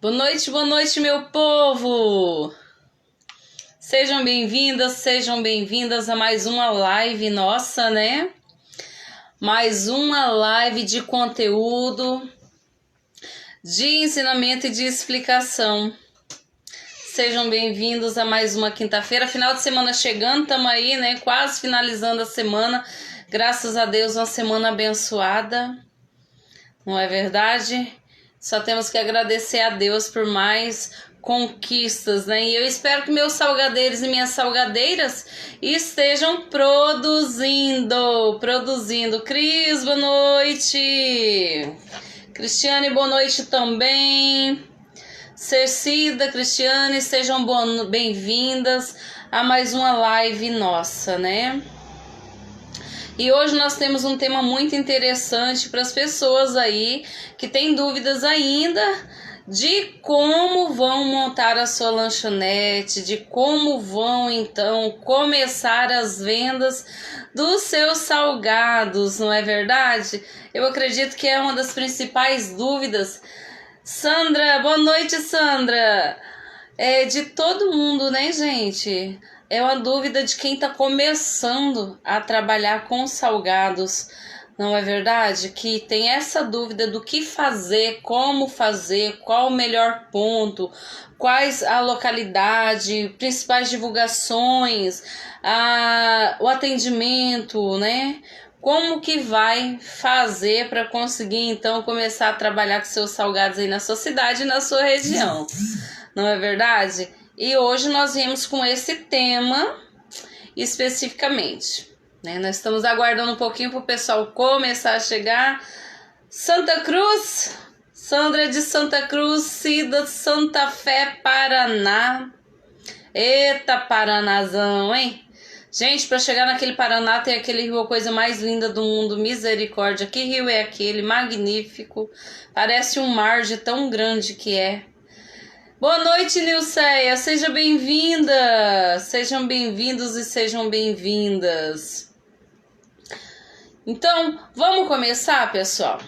Boa noite, meu povo! Sejam bem-vindas a mais uma live nossa, né? Mais uma live de conteúdo, de ensinamento e de explicação. Sejam bem-vindos a mais uma quinta-feira, final de semana chegando, estamos aí, né? Quase finalizando a semana. Graças a Deus, uma semana abençoada, não é verdade? Só temos que agradecer a Deus por mais conquistas, né? E eu espero que meus salgadeiros e minhas salgadeiras estejam produzindo. Cris, boa noite. Cristiane, boa noite também. Cercida, Cristiane, sejam bem-vindas a mais uma live nossa, né? E hoje nós temos um tema muito interessante para as pessoas aí que têm dúvidas ainda de como vão montar a sua lanchonete, de como vão então começar as vendas dos seus salgados, não é verdade? Eu acredito que é uma das principais dúvidas. Sandra, boa noite, Sandra. É de todo mundo, né, gente? É uma dúvida de quem está começando a trabalhar com salgados, não é verdade? Que tem essa dúvida do que fazer, como fazer, qual o melhor ponto, quais a localidade, principais divulgações, o atendimento, né? Como que vai fazer para conseguir então começar a trabalhar com seus salgados aí na sua cidade e na sua região, não é verdade? E hoje nós viemos com esse tema especificamente, né? Nós estamos aguardando um pouquinho para o pessoal começar a chegar. Santa Cruz, Sandra de Santa Cruz, Cida, Santa Fé, Paraná. Eita, Paranazão, hein? Gente, para chegar naquele Paraná tem aquele rio, a coisa mais linda do mundo, misericórdia. Que rio é aquele? Magnífico. Parece um mar de tão grande que é. Boa noite, Nilceia. Seja bem-vinda. Sejam bem-vindos e sejam bem-vindas. Então, vamos começar, pessoal?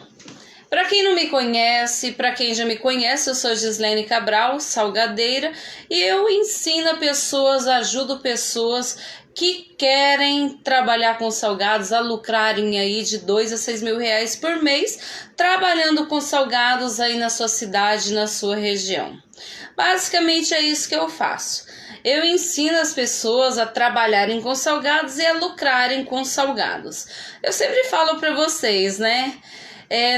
Para quem não me conhece, para quem já me conhece, eu sou Gislene Cabral, salgadeira, e eu ensino pessoas, ajudo pessoas que querem trabalhar com salgados a lucrarem aí de 2 a 6 mil reais por mês, trabalhando com salgados aí na sua cidade, na sua região. Basicamente é isso que eu faço. Eu ensino as pessoas a trabalharem com salgados e a lucrarem com salgados. Eu sempre falo para vocês, né?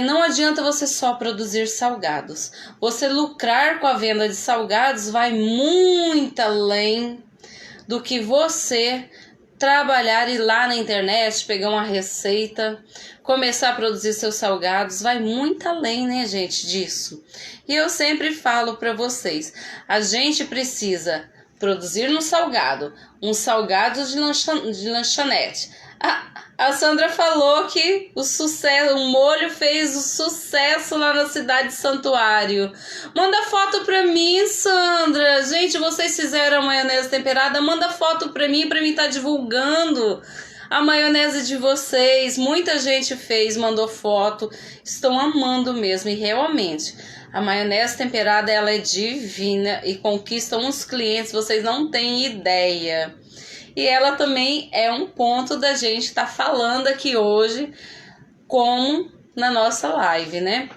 Não adianta você só produzir salgados. Você lucrar com a venda de salgados vai muito além do que você trabalhar e ir lá na internet, pegar uma receita, começar a produzir seus salgados, vai muito além, né, gente, disso. E eu sempre falo para vocês, a gente precisa produzir um salgado de lanchonete. A Sandra falou que o molho fez o sucesso lá na cidade de Santuário. Manda foto pra mim, Sandra. Gente, vocês fizeram a maionese temperada? Manda foto pra mim tá divulgando a maionese de vocês. Muita gente fez, mandou foto. Estão amando mesmo, e realmente a maionese temperada ela é divina e conquista uns clientes, vocês não têm ideia. E ela também é um ponto da gente estar falando aqui hoje, como na nossa live, né?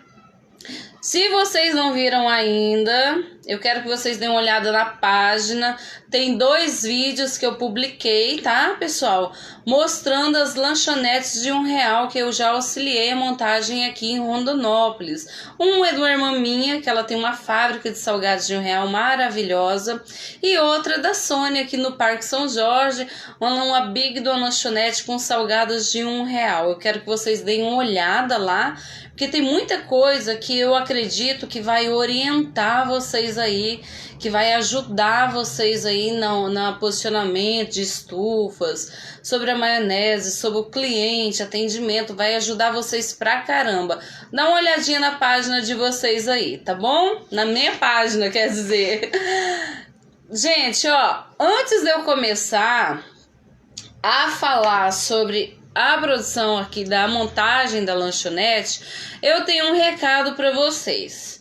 Se vocês não viram ainda, eu quero que vocês deem uma olhada na página. Tem 2 vídeos que eu publiquei, tá, pessoal? Mostrando as lanchonetes de R$1 que eu já auxiliei a montagem aqui em Rondonópolis. Um é de uma irmã minha, que ela tem uma fábrica de salgados de R$1 maravilhosa. E outra da Sônia, aqui no Parque São Jorge, uma big de uma lanchonete com salgados de R$1. Eu quero que vocês deem uma olhada lá, porque tem muita coisa que eu acredito acredito que vai orientar vocês aí, que vai ajudar vocês aí no posicionamento de estufas, sobre a maionese, sobre o cliente, atendimento, vai ajudar vocês pra caramba. Dá uma olhadinha na página de vocês aí, tá bom? Na minha página, quer dizer. Gente, ó, antes de eu começar a falar sobre a produção aqui da montagem da lanchonete, eu tenho um recado para vocês.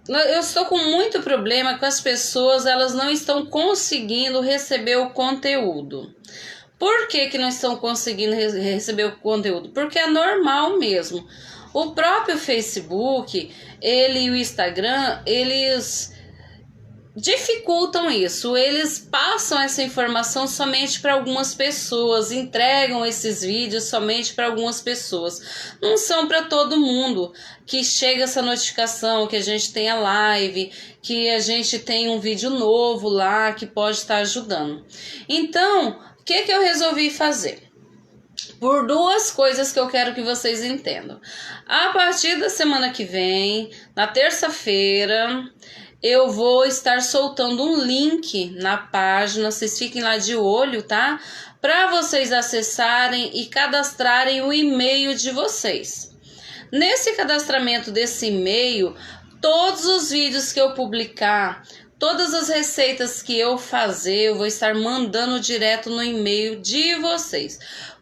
Eu estou com muito problema com as pessoas, elas não estão conseguindo receber o conteúdo. Por que não estão conseguindo receber o conteúdo? Porque é normal mesmo. O próprio Facebook, e o Instagram, eles dificultam isso, eles passam essa informação somente para algumas pessoas, entregam esses vídeos somente para algumas pessoas, não são para todo mundo que chega essa notificação, que a gente tem a live, que a gente tem um vídeo novo lá que pode estar ajudando. Então, o que eu resolvi fazer? Por duas coisas que eu quero que vocês entendam. A partir da semana que vem, na terça-feira, eu vou estar soltando um link na página, vocês fiquem lá de olho, tá? Para vocês acessarem e cadastrarem o e-mail de vocês. Nesse cadastramento desse e-mail, todos os vídeos que eu publicar, todas as receitas que eu fazer, eu vou estar mandando direto no e-mail de vocês.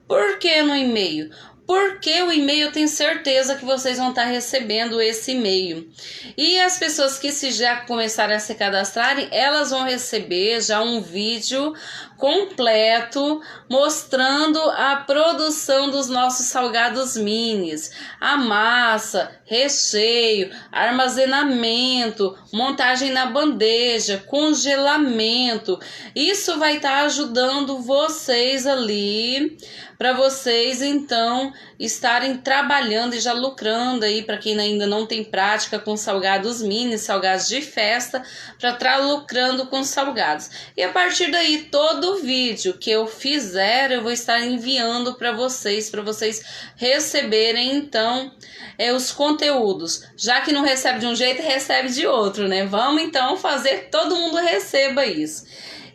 Por que no e-mail? Porque o e-mail eu tenho certeza que vocês vão estar recebendo esse e-mail. E as pessoas que já começarem a se cadastrarem, elas vão receber já um vídeo completo mostrando a produção dos nossos salgados minis, a massa, recheio, armazenamento, montagem na bandeja, congelamento. Isso vai estar ajudando vocês ali, para vocês então estarem trabalhando e já lucrando aí, para quem ainda não tem prática com salgados mini, salgados de festa, para estar lucrando com salgados. E a partir daí, todo vídeo que eu fizer, eu vou estar enviando para vocês receberem então os conteúdos. Já que não recebe de um jeito, recebe de outro, né? Vamos então fazer que todo mundo receba isso.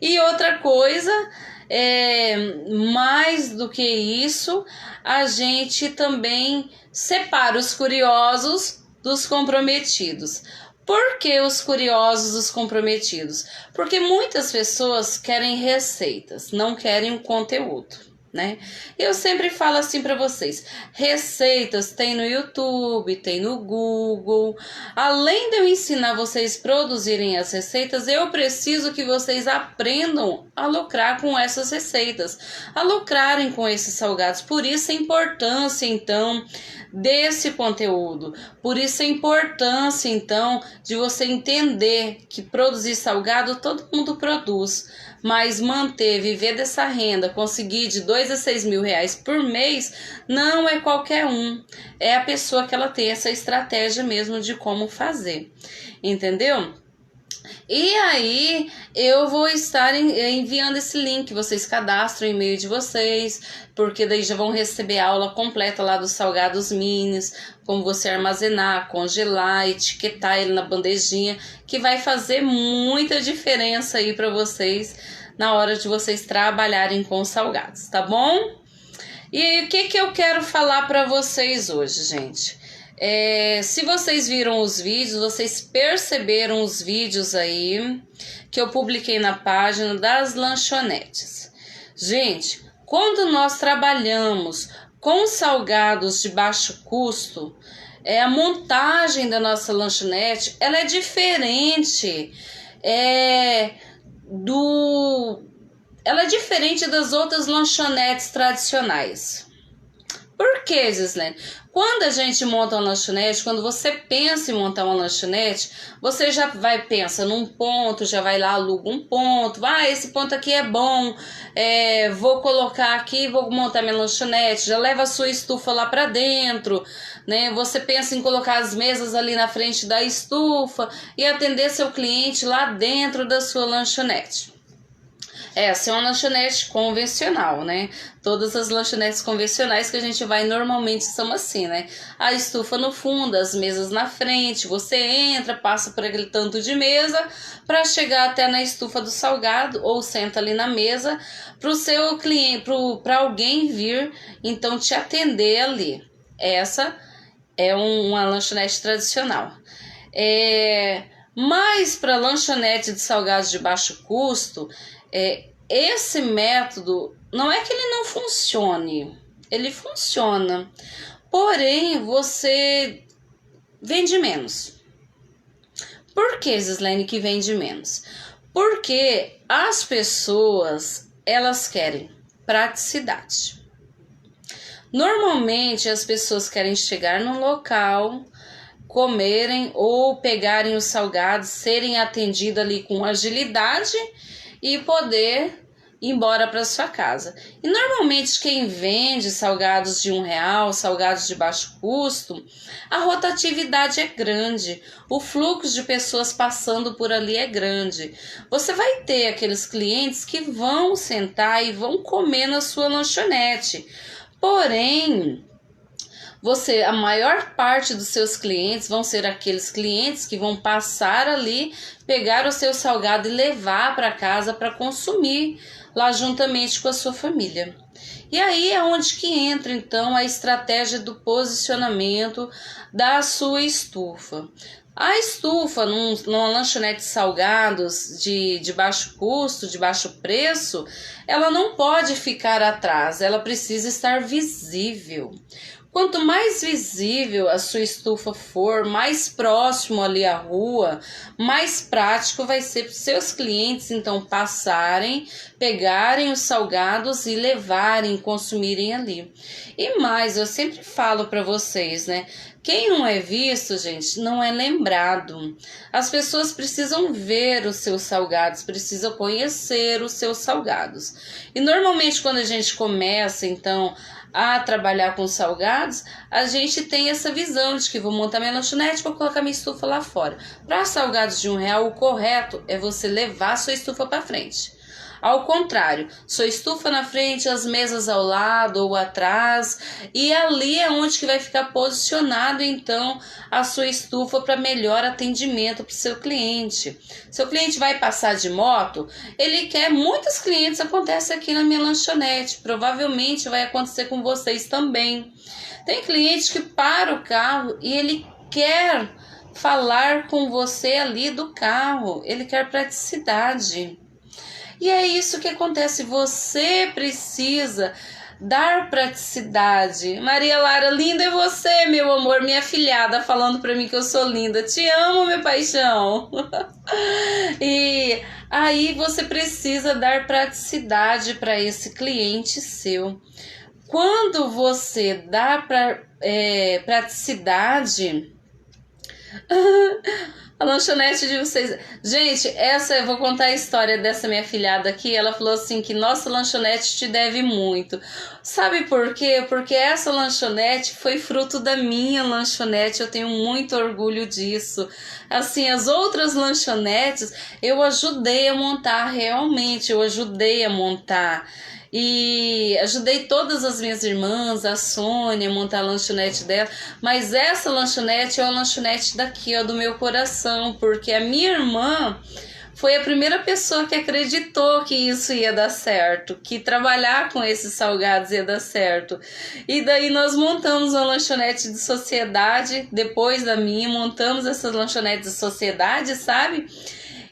E outra coisa, mais do que isso, a gente também separa os curiosos dos comprometidos. Por que os curiosos dos comprometidos? Porque muitas pessoas querem receitas, não querem o conteúdo, né? Eu sempre falo assim para vocês, receitas tem no YouTube, tem no Google. Além de eu ensinar vocês a produzirem as receitas, eu preciso que vocês aprendam a lucrar com essas receitas, a lucrarem com esses salgados. Por isso a importância então desse conteúdo, por isso a importância então de você entender que produzir salgado todo mundo produz, mas viver dessa renda, conseguir de 2 a 6 mil reais por mês, não é qualquer um, é a pessoa que ela tem essa estratégia mesmo de como fazer, entendeu? E aí eu vou estar enviando esse link, vocês cadastram o e-mail de vocês, porque daí já vão receber a aula completa lá dos salgados minis, como você armazenar, congelar, etiquetar ele na bandejinha, que vai fazer muita diferença aí para vocês na hora de vocês trabalharem com salgados, tá bom? E o que eu quero falar para vocês hoje, gente? Se vocês viram os vídeos, vocês perceberam os vídeos aí que eu publiquei na página das lanchonetes. Gente, quando nós trabalhamos com salgados de baixo custo, a montagem da nossa lanchonete ela é diferente. Ela é diferente das outras lanchonetes tradicionais. Por que, Gislene? Quando a gente monta uma lanchonete, quando você pensa em montar uma lanchonete, você já pensa num ponto, já vai lá, aluga um ponto, esse ponto aqui é bom, vou colocar aqui, vou montar minha lanchonete, já leva a sua estufa lá para dentro, né? Você pensa em colocar as mesas ali na frente da estufa e atender seu cliente lá dentro da sua lanchonete. Essa é uma lanchonete convencional, né? Todas as lanchonetes convencionais que a gente vai normalmente são assim, né? A estufa no fundo, as mesas na frente, você entra, passa por aquele tanto de mesa para chegar até na estufa do salgado ou senta ali na mesa para o seu cliente, para alguém vir, então te atender ali. Essa é uma lanchonete tradicional. Mas para lanchonete de salgados de baixo custo, esse método não é que ele não funcione, ele funciona, porém você vende menos. Por que, Gislaine, que vende menos? Porque as pessoas, elas querem praticidade. Normalmente as pessoas querem chegar num local, comerem ou pegarem os salgados, serem atendidas ali com agilidade e poder ir embora para sua casa. E normalmente quem vende salgados de R$1, salgados de baixo custo, a rotatividade é grande, o fluxo de pessoas passando por ali é grande. Você vai ter aqueles clientes que vão sentar e vão comer na sua lanchonete. Porém, a maior parte dos seus clientes vão ser aqueles clientes que vão passar ali, pegar o seu salgado e levar para casa para consumir lá juntamente com a sua família. E aí é onde que entra então a estratégia do posicionamento da sua estufa. A estufa numa lanchonete de salgados de baixo custo, de baixo preço, ela não pode ficar atrás, ela precisa estar visível. Quanto mais visível a sua estufa for, mais próximo ali à rua, mais prático vai ser para os seus clientes então passarem, pegarem os salgados e levarem, consumirem ali. E mais, eu sempre falo para vocês, né? Quem não é visto, gente, não é lembrado. As pessoas precisam ver os seus salgados, precisam conhecer os seus salgados. E normalmente quando a gente começa, então, a trabalhar com salgados, a gente tem essa visão de que vou montar minha lanchonete, vou colocar minha estufa lá fora. Para salgados de R$1, o correto é você levar a sua estufa para frente. Ao contrário, sua estufa na frente, as mesas ao lado ou atrás, e ali é onde que vai ficar posicionado então a sua estufa para melhor atendimento para o seu cliente. Seu cliente vai passar de moto, ele quer, muitos clientes acontece aqui na minha lanchonete, provavelmente vai acontecer com vocês também. Tem cliente que para o carro e ele quer falar com você ali do carro, ele quer praticidade. E é isso que acontece, você precisa dar praticidade. Maria Lara, linda é você, meu amor, minha afilhada, falando pra mim que eu sou linda. Te amo, meu paixão. E aí você precisa dar praticidade para esse cliente seu. Quando você dá praticidade... A lanchonete de vocês... Gente, eu vou contar a história dessa minha afilhada aqui. Ela falou assim que nossa lanchonete te deve muito. Sabe por quê? Porque essa lanchonete foi fruto da minha lanchonete. Eu tenho muito orgulho disso. Assim, as outras lanchonetes eu ajudei a montar realmente. Eu ajudei a montar. E ajudei todas as minhas irmãs, a Sônia, a montar a lanchonete dela. Mas essa lanchonete é uma lanchonete daqui, ó, do meu coração. Porque a minha irmã foi a primeira pessoa que acreditou que isso ia dar certo, que trabalhar com esses salgados ia dar certo. E daí nós montamos uma lanchonete de sociedade, depois da minha, montamos essas lanchonetes de sociedade, sabe?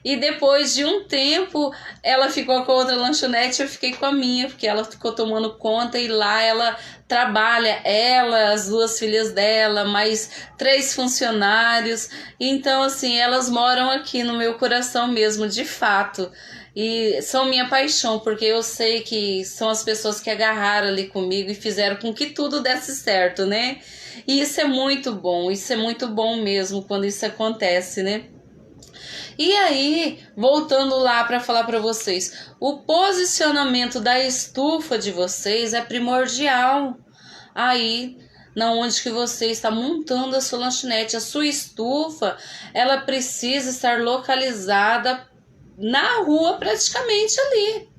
E depois de um tempo, ela ficou com a outra lanchonete, eu fiquei com a minha, porque ela ficou tomando conta e lá ela trabalha, ela, as 2 filhas dela, mais 3 funcionários. Então, assim, elas moram aqui no meu coração mesmo, de fato. E são minha paixão, porque eu sei que são as pessoas que agarraram ali comigo e fizeram com que tudo desse certo, né? E isso é muito bom mesmo quando isso acontece, né? E aí, voltando lá para falar para vocês, o posicionamento da estufa de vocês é primordial. Aí, na onde que você está montando a sua lanchonete, a sua estufa, ela precisa estar localizada na rua praticamente ali.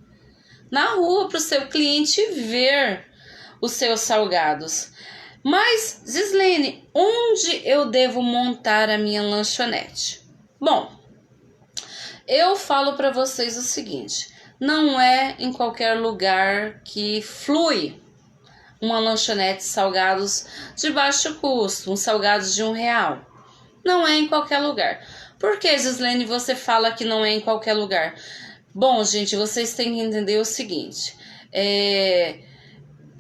na rua para o seu cliente ver os seus salgados. Mas, Gislene, onde eu devo montar a minha lanchonete? Bom, eu falo para vocês o seguinte, não é em qualquer lugar que flui uma lanchonete de salgados de baixo custo, uns salgados de R$1. Não é em qualquer lugar. Por que, Gislene, você fala que não é em qualquer lugar? Bom, gente, vocês têm que entender o seguinte,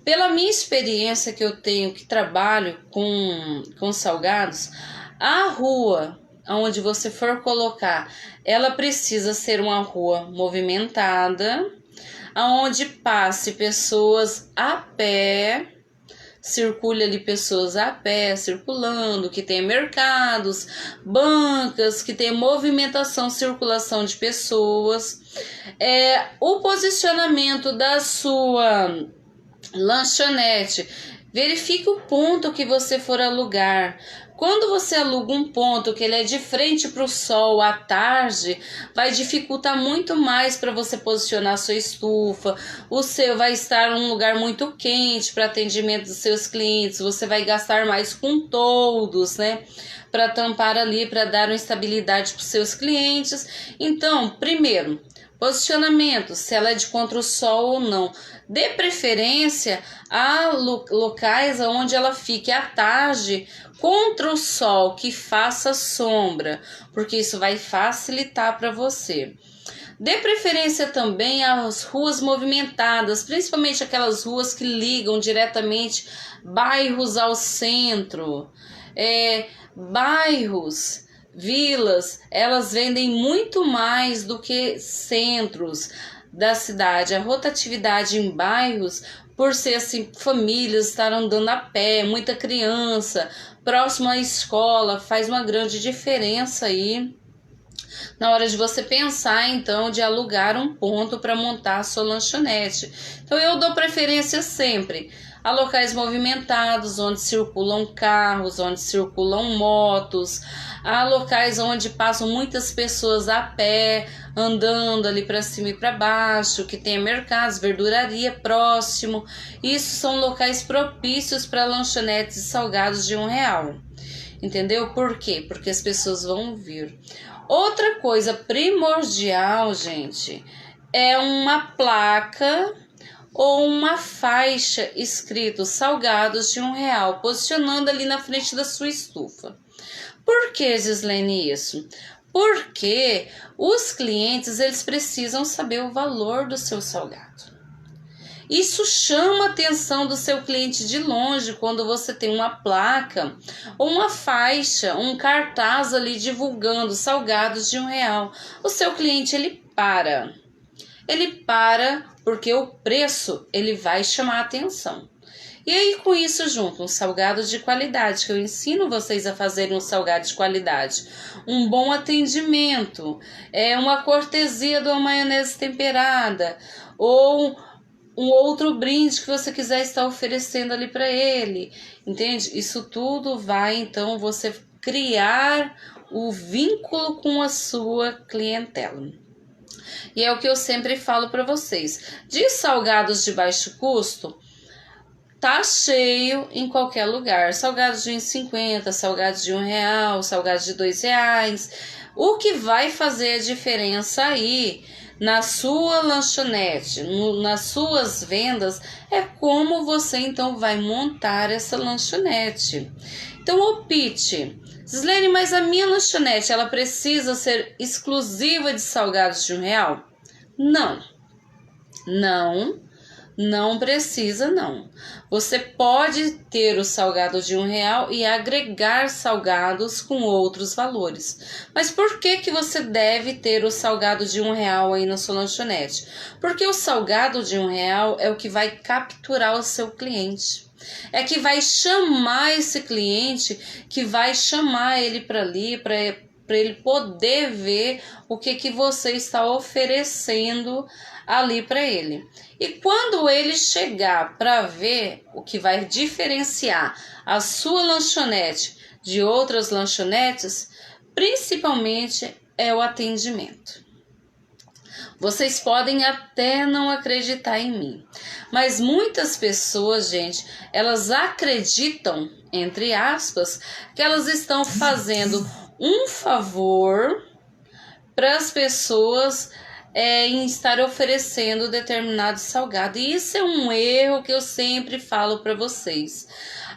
pela minha experiência que eu tenho, que trabalho com salgados, a rua onde você for colocar, ela precisa ser uma rua movimentada, onde passe pessoas a pé, circule ali pessoas a pé, circulando, que tenha mercados, bancas, que tenha movimentação, circulação de pessoas. O posicionamento da sua lanchonete, verifique o ponto que você for alugar. Quando você aluga um ponto que ele é de frente para o sol à tarde, vai dificultar muito mais para você posicionar a sua estufa. O seu vai estar em um lugar muito quente para atendimento dos seus clientes. Você vai gastar mais com toldos, né? Para tampar ali, para dar uma estabilidade para os seus clientes. Então, primeiro, posicionamento, se ela é de contra o sol ou não. Dê preferência a locais onde ela fique à tarde contra o sol, que faça sombra, porque isso vai facilitar para você. Dê preferência também às ruas movimentadas, principalmente aquelas ruas que ligam diretamente bairros ao centro. Bairros, vilas, elas vendem muito mais do que centros da cidade. A rotatividade em bairros, por ser assim, famílias estar andando a pé, muita criança, próximo à escola, faz uma grande diferença aí na hora de você pensar, então, de alugar um ponto para montar a sua lanchonete. Então, eu dou preferência sempre a locais movimentados, onde circulam carros, onde circulam motos, a locais onde passam muitas pessoas a pé, andando ali para cima e para baixo, que tenha mercados, verduraria próximo. Isso são locais propícios para lanchonetes e salgados de R$1. Entendeu? Por quê? Porque as pessoas vão vir. Outra coisa primordial, gente, é uma placa ou uma faixa escrito salgados de R$1, posicionando ali na frente da sua estufa. Por que, Gislene, isso? Porque os clientes, eles precisam saber o valor do seu salgado. Isso chama a atenção do seu cliente de longe quando você tem uma placa ou uma faixa, um cartaz ali divulgando salgados de R$1. O seu cliente, ele para. Ele para porque o preço, ele vai chamar a atenção. E aí, com isso, junto um salgado de qualidade, que eu ensino vocês a fazerem um salgado de qualidade, um bom atendimento, uma cortesia de uma maionese temperada, ou um outro brinde que você quiser estar oferecendo ali para ele, entende? Isso tudo vai, então, você criar o vínculo com a sua clientela. E é o que eu sempre falo para vocês. De salgados de baixo custo, tá cheio em qualquer lugar. Salgados de R$1,50, salgados de R$1, salgados de R$2. O que vai fazer a diferença aí na sua lanchonete, nas suas vendas, é como você então vai montar essa lanchonete. Então opte. Gislene, mas a minha lanchonete, ela precisa ser exclusiva de salgados de R$1? Não precisa não. Você pode ter o salgado de R$1 e agregar salgados com outros valores. Mas por que você deve ter o salgado de R$1 aí na sua lanchonete? Porque o salgado de R$1 é o que vai capturar o seu cliente. É que vai chamar esse cliente, que vai chamar ele para ali, para ele poder ver o que você está oferecendo ali para ele. E quando ele chegar para ver o que vai diferenciar a sua lanchonete de outras lanchonetes, principalmente é o atendimento. Vocês podem até não acreditar em mim, mas muitas pessoas, gente, elas acreditam, entre aspas, que elas estão fazendo um favor para as pessoas em estar oferecendo determinado salgado. E isso é um erro que eu sempre falo para vocês.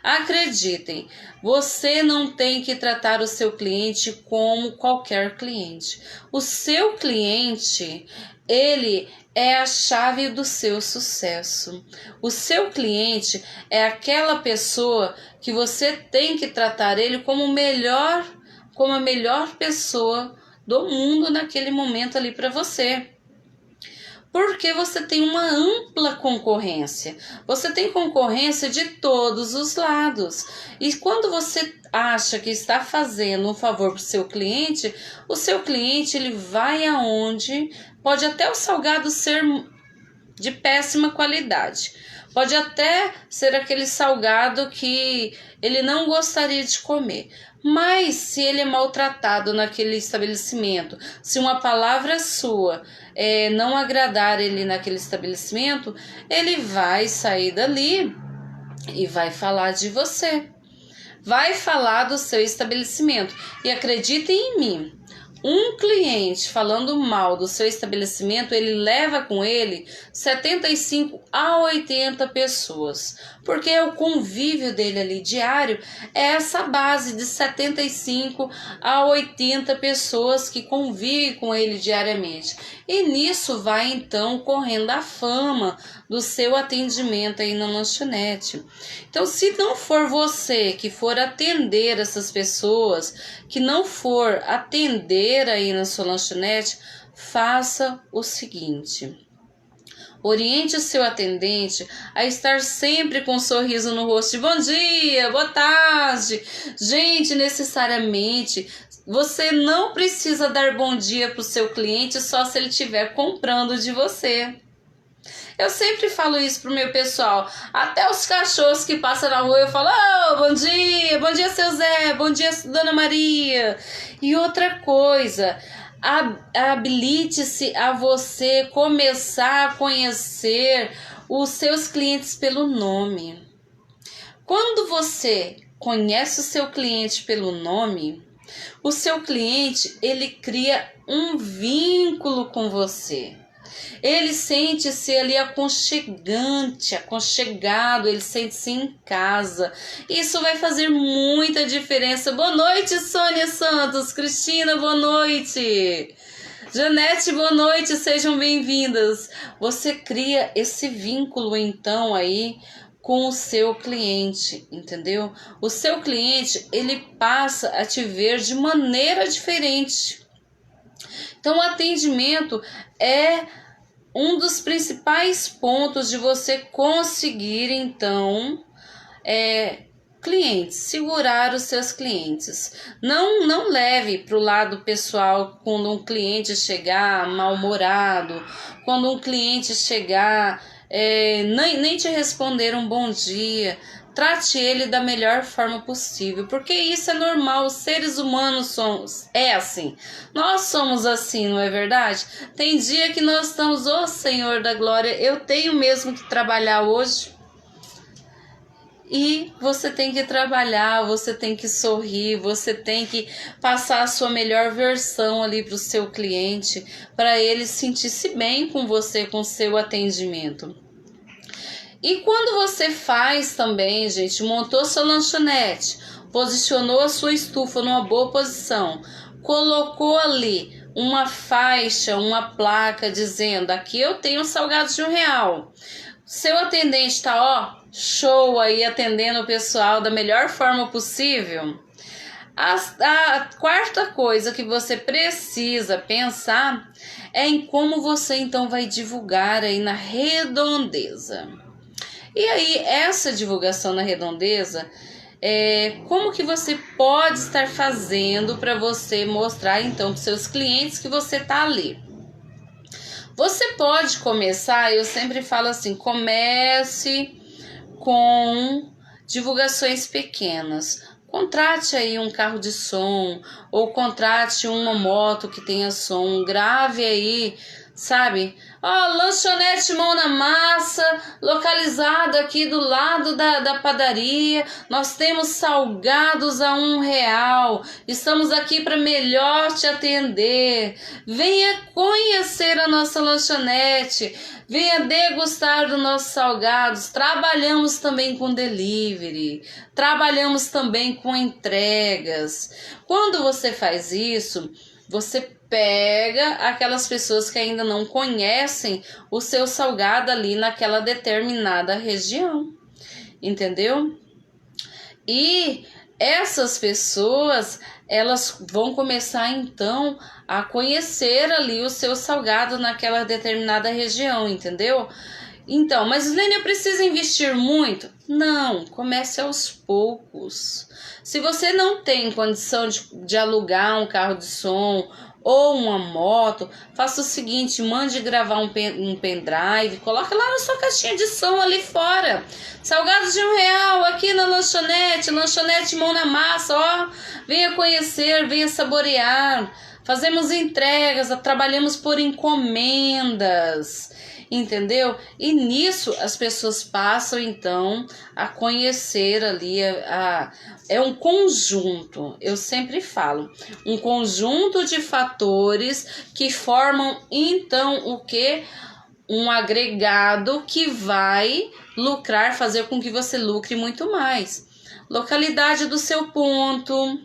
Acreditem, você não tem que tratar o seu cliente como qualquer cliente. O seu cliente, ele é a chave do seu sucesso. O seu cliente é aquela pessoa que você tem que tratar ele como a melhor pessoa do mundo naquele momento ali para você. Porque você tem uma ampla concorrência. Você tem concorrência de todos os lados. E quando você acha que está fazendo um favor para o seu cliente ele vai aonde pode até o salgado ser de péssima qualidade. Pode até ser aquele salgado que ele não gostaria de comer. Mas se ele é maltratado naquele estabelecimento, se uma palavra sua não agradar ele naquele estabelecimento, ele vai sair dali e vai falar de você. Vai falar do seu estabelecimento. E acreditem em mim, um cliente falando mal do seu estabelecimento, ele leva com ele 75 a 80 pessoas. Porque o convívio dele ali diário é essa base de 75 a 80 pessoas que convivem com ele diariamente. E nisso vai então correndo a fama do seu atendimento aí na lanchonete. Então, se não for você que for atender essas pessoas, que não for atender aí na sua lanchonete, faça o seguinte: oriente o seu atendente a estar sempre com um sorriso no rosto. Bom dia, boa tarde. Gente, necessariamente você não precisa dar bom dia para o seu cliente só se ele estiver comprando de você. Eu sempre falo isso pro meu pessoal. Até os cachorros que passam na rua eu falo: oh, bom dia seu Zé, bom dia Dona Maria. E outra coisa, habilite-se a você começar a conhecer os seus clientes pelo nome. Quando você conhece o seu cliente pelo nome, o seu cliente ele cria um vínculo com você. Ele sente-se ali aconchegado, ele sente-se em casa. Isso vai fazer muita diferença. Boa noite, Sônia Santos. Cristina, boa noite. Janete, boa noite, sejam bem-vindas. Você cria esse vínculo então aí com o seu cliente, entendeu? O seu cliente, ele passa a te ver de maneira diferente. Então, o atendimento é um dos principais pontos de você conseguir, então, clientes, segurar os seus clientes. Não leve para o lado pessoal quando um cliente chegar mal-humorado, quando um cliente chegar, nem te responder um bom dia. Trate ele da melhor forma possível, porque isso é normal, os seres humanos é assim. Nós somos assim, não é verdade? Tem dia que nós estamos, ô Senhor da Glória, eu tenho mesmo que trabalhar hoje. E você tem que trabalhar, você tem que sorrir, você tem que passar a sua melhor versão ali para o seu cliente, para ele sentir-se bem com você, com o seu atendimento. E quando você faz também, gente, montou sua lanchonete, posicionou a sua estufa numa boa posição, colocou ali uma faixa, uma placa dizendo: aqui eu tenho salgados de R$1. Seu atendente está, show aí, atendendo o pessoal da melhor forma possível. A quarta coisa que você precisa pensar é em como você então vai divulgar aí na Redondeza. E aí, essa divulgação na Redondeza, como que você pode estar fazendo para você mostrar então para os seus clientes que você está ali? Você pode começar, eu sempre falo assim, comece com divulgações pequenas. Contrate aí um carro de som ou contrate uma moto que tenha som, grave aí sabe? Ó, lanchonete Mão na Massa, localizado aqui do lado da padaria. Nós temos salgados a R$1. Estamos aqui para melhor te atender. Venha conhecer a nossa lanchonete. Venha degustar dos nossos salgados. Trabalhamos também com delivery. Trabalhamos também com entregas. Quando você faz isso, você pega aquelas pessoas que ainda não conhecem o seu salgado ali naquela determinada região, entendeu? E essas pessoas, elas vão começar então a conhecer ali o seu salgado naquela determinada região, entendeu? Então, mas Lene, eu preciso investir muito? Não, comece aos poucos. Se você não tem condição de alugar um carro de som ou uma moto, faça o seguinte, mande gravar um pendrive, coloca lá na sua caixinha de som ali fora. Salgados de R$1 aqui na lanchonete Mão na Massa, ó. Venha conhecer, venha saborear. Fazemos entregas, trabalhamos por encomendas, entendeu? E nisso as pessoas passam então a conhecer ali é um conjunto, eu sempre falo, um conjunto de fatores que formam então o que? Um agregado que vai lucrar, fazer com que você lucre muito mais. Localidade do seu ponto,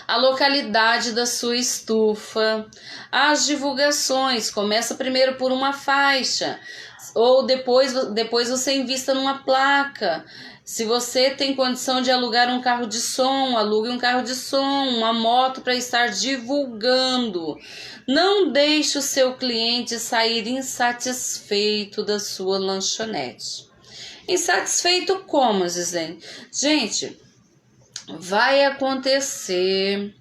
a localidade da sua estufa, as divulgações, começa primeiro por uma faixa, ou depois você invista numa placa. Se você tem condição de alugar um carro de som, alugue um carro de som, uma moto para estar divulgando. Não deixe o seu cliente sair insatisfeito da sua lanchonete. Insatisfeito como, Gisele? Gente, vai acontecer.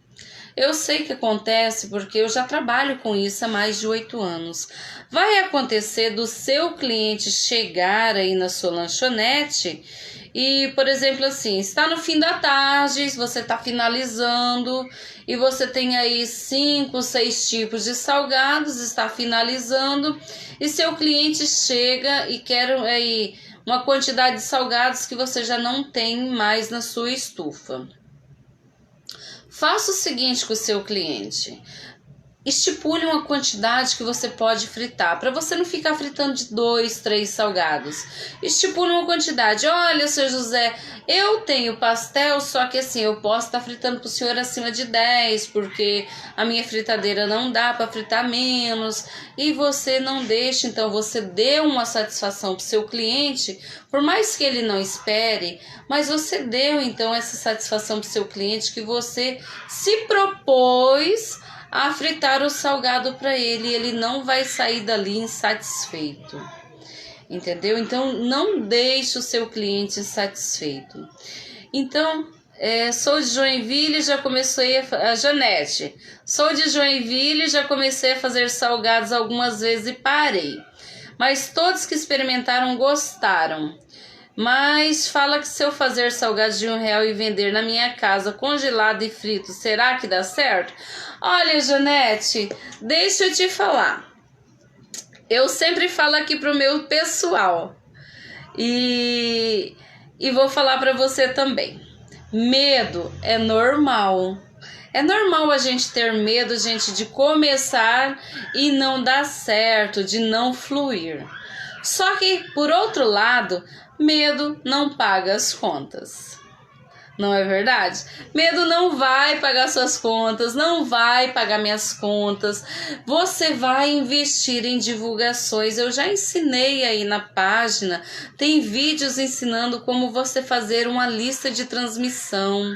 Eu sei que acontece porque eu já trabalho com isso há mais de 8 anos. Vai acontecer do seu cliente chegar aí na sua lanchonete e, por exemplo, assim, está no fim da tarde, você está finalizando e você tem aí 5, 6 tipos de salgados, está finalizando e seu cliente chega e quer aí uma quantidade de salgados que você já não tem mais na sua estufa. Faça o seguinte com o seu cliente. Estipule uma quantidade que você pode fritar, para você não ficar fritando de 2, 3 salgados. Estipule uma quantidade. Olha, seu José, eu tenho pastel, só que assim, eu posso estar fritando para o senhor acima de 10, porque a minha fritadeira não dá para fritar menos. E você não deixa, então você deu uma satisfação para o seu cliente, por mais que ele não espere, mas você deu então essa satisfação para o seu cliente que você se propôs a fritar o salgado para ele e ele não vai sair dali insatisfeito, entendeu? Então, não deixe o seu cliente insatisfeito. Então, sou de Joinville, já comecei a Janete, sou de Joinville, já comecei a fazer salgados algumas vezes e parei, mas todos que experimentaram gostaram. Mas fala que se eu fazer salgados de R$1 e vender na minha casa congelado e frito, será que dá certo? Olha, Janete, deixa eu te falar. Eu sempre falo aqui pro meu pessoal e vou falar para você também. Medo é normal. É normal a gente ter medo, gente, de começar e não dar certo, de não fluir. Só que, por outro lado, medo não paga as contas. Não é verdade? Medo não vai pagar suas contas, não vai pagar minhas contas. Você vai investir em divulgações. Eu já ensinei aí na página, tem vídeos ensinando como você fazer uma lista de transmissão.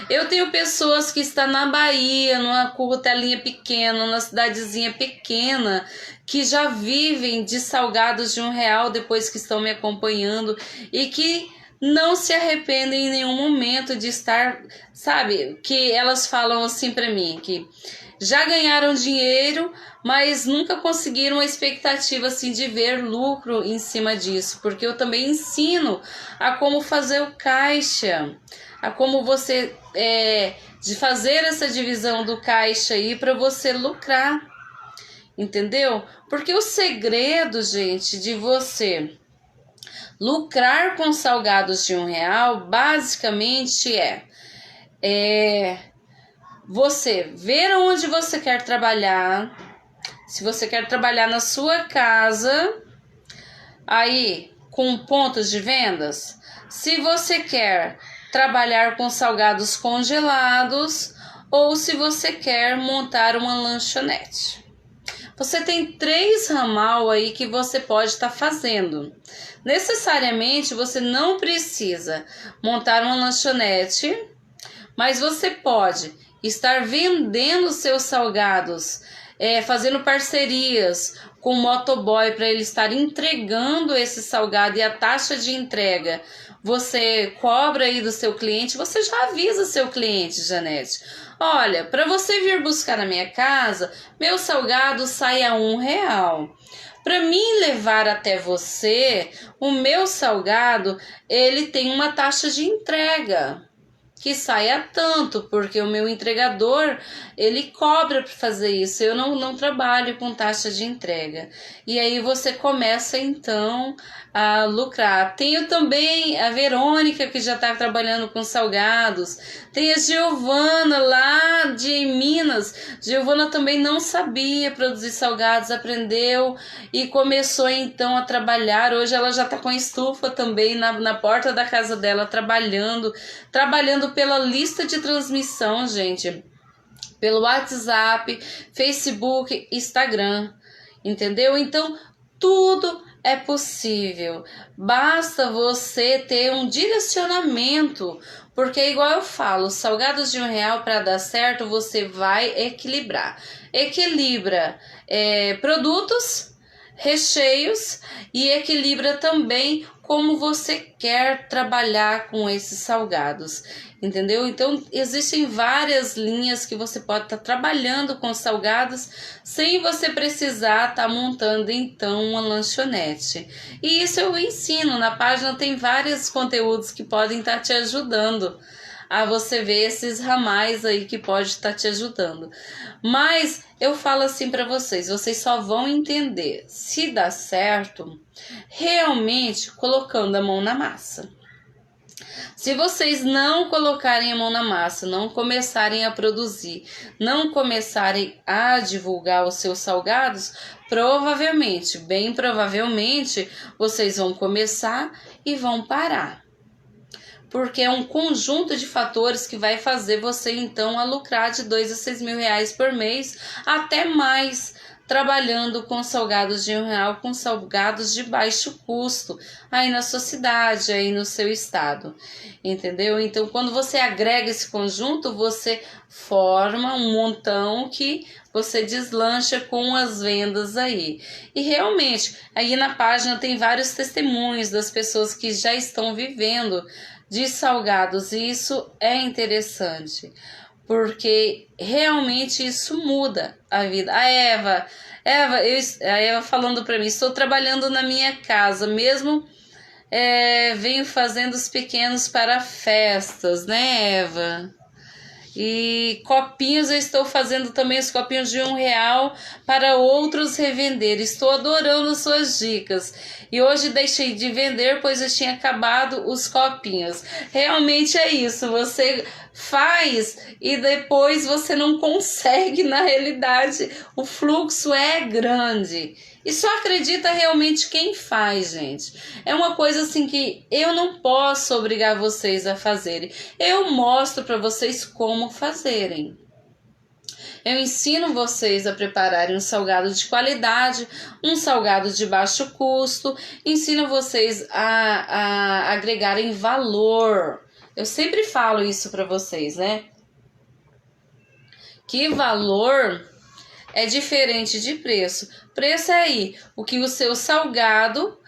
Eu tenho pessoas que estão na Bahia, numa curtelinha pequena, numa cidadezinha pequena, que já vivem de salgados de R$1 depois que estão me acompanhando e que não se arrependem em nenhum momento de estar, sabe, que elas falam assim para mim, que já ganharam dinheiro, mas nunca conseguiram a expectativa assim de ver lucro em cima disso, porque eu também ensino a como fazer o caixa, a como você de fazer essa divisão do caixa aí para você lucrar. entendeu? Porque o segredo, gente, de você lucrar com salgados de R$ 1, basicamente é você ver onde você quer trabalhar. Se você quer trabalhar na sua casa, aí com pontos de vendas. Se você quer trabalhar com salgados congelados ou se você quer montar uma lanchonete. Você tem 3 ramal aí que você pode estar fazendo. Necessariamente você não precisa montar uma lanchonete, mas você pode estar vendendo seus salgados, fazendo parcerias com o motoboy para ele estar entregando esse salgado, e a taxa de entrega você cobra aí do seu cliente. Você já avisa seu cliente, Janete: olha, para você vir buscar na minha casa, meu salgado sai a R$ 1. Para mim levar até você, o meu salgado, ele tem uma taxa de entrega que sai a tanto, porque o meu entregador, ele cobra para fazer isso. Eu não trabalho com taxa de entrega. E aí você começa então a lucrar. Tenho também a Verônica, que já está trabalhando com salgados. Tem a Giovana lá de Minas. Giovana também não sabia produzir salgados, aprendeu e começou então a trabalhar. Hoje ela já está com estufa também na porta da casa dela, trabalhando pela lista de transmissão, gente, pelo WhatsApp, Facebook, Instagram, entendeu? Então, tudo é possível, basta você ter um direcionamento, porque igual eu falo, salgados de R$ 1 para dar certo, você vai equilibra produtos, recheios, e equilibra também como você quer trabalhar com esses salgados, entendeu? Então, existem várias linhas que você pode estar trabalhando com salgados sem você precisar estar montando, então, uma lanchonete. E isso eu ensino, na página tem vários conteúdos que podem estar te ajudando a você ver esses ramais aí que pode estar te ajudando. Mas eu falo assim para vocês só vão entender se dá certo realmente colocando a mão na massa. Se vocês não colocarem a mão na massa, não começarem a produzir, não começarem a divulgar os seus salgados, provavelmente, bem provavelmente, vocês vão começar e vão parar. Porque é um conjunto de fatores que vai fazer você então a lucrar de R$ 2.000 a R$ 6.000 por mês, até mais, trabalhando com salgados de R$ 1, com salgados de baixo custo, aí na sua cidade, aí no seu estado, entendeu? Então, quando você agrega esse conjunto, você forma um montão que você deslancha com as vendas aí. E realmente, aí na página tem vários testemunhos das pessoas que já estão vivendo de salgados, e isso é interessante, porque realmente isso muda a vida. A Eva falando para mim: estou trabalhando na minha casa, mesmo venho fazendo os pequenos para festas, né, Eva? E copinhos, eu estou fazendo também os copinhos de R$ 1 para outros revender. Estou adorando suas dicas. E hoje deixei de vender, pois eu tinha acabado os copinhos. Realmente é isso. Você faz e depois você não consegue, na realidade. O fluxo é grande. E só acredita realmente quem faz, gente. É uma coisa assim que eu não posso obrigar vocês a fazerem. Eu mostro para vocês como fazerem. Eu ensino vocês a prepararem um salgado de qualidade, um salgado de baixo custo. Ensino vocês a agregarem valor. Eu sempre falo isso para vocês, né? Que valor é diferente de preço. Preço é aí o que o seu salgado,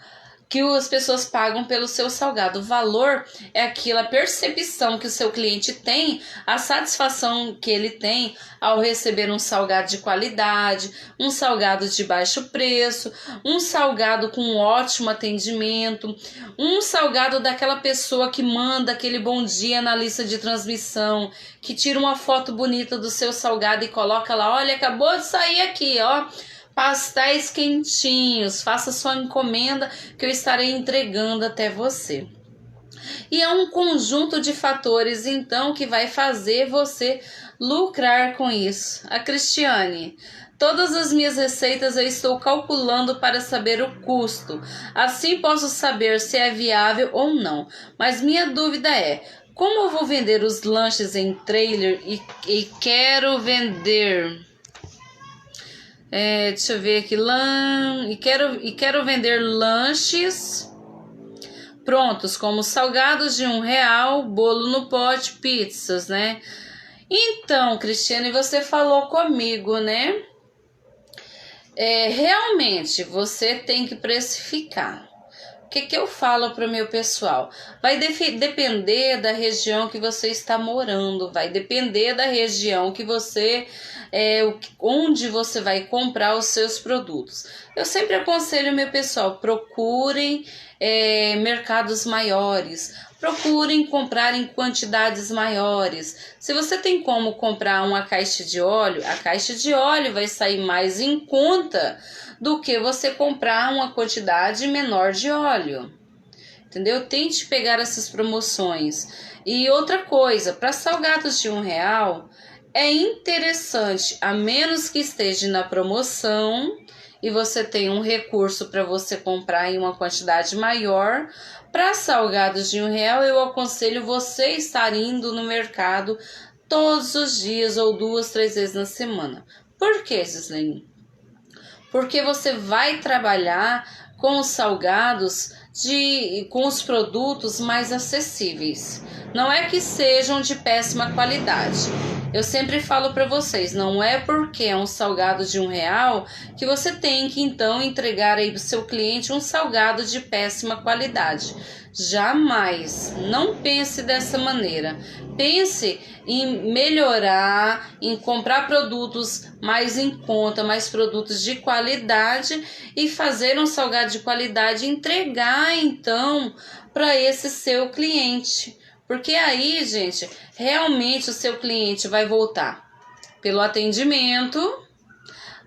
que as pessoas pagam pelo seu salgado. O valor é aquela percepção que o seu cliente tem, a satisfação que ele tem ao receber um salgado de qualidade, um salgado de baixo preço, um salgado com ótimo atendimento, um salgado daquela pessoa que manda aquele bom dia na lista de transmissão, que tira uma foto bonita do seu salgado e coloca lá: olha, acabou de sair aqui, ó, pastéis quentinhos. Faça sua encomenda que eu estarei entregando até você. E é um conjunto de fatores, então, que vai fazer você lucrar com isso. A Cristiane: todas as minhas receitas eu estou calculando para saber o custo. Assim posso saber se é viável ou não. Mas minha dúvida é: como eu vou vender os lanches em trailer e quero vender... deixa eu ver aqui. Quero vender lanches prontos, como salgados de R$1, bolo no pote, pizzas, né? Então, Cristiane, você falou comigo, né? Realmente, você tem que precificar. O que eu falo para o meu pessoal? Vai depender da região que você está morando, vai depender da região que você... onde você vai comprar os seus produtos. Eu sempre aconselho meu pessoal, procurem mercados maiores, procurem comprar em quantidades maiores. Se você tem como comprar uma caixa de óleo, a caixa de óleo vai sair mais em conta do que você comprar uma quantidade menor de óleo. Entendeu? Tente pegar essas promoções. E outra coisa, para salgados de R$1, é interessante, a menos que esteja na promoção e você tem um recurso para você comprar em uma quantidade maior. Para salgados de R$1, eu aconselho você estar indo no mercado todos os dias ou 2, 3 vezes na semana. Por que, Gislene? Porque você vai trabalhar com os salgados, com os produtos mais acessíveis. Não é que sejam de péssima qualidade. Eu sempre falo para vocês, não é porque é um salgado de R$1 que você tem que então entregar aí para o seu cliente um salgado de péssima qualidade. Jamais, não pense dessa maneira. Pense em melhorar, em comprar produtos mais em conta, mais produtos de qualidade e fazer um salgado de qualidade e entregar então para esse seu cliente. Porque aí, gente, realmente o seu cliente vai voltar pelo atendimento,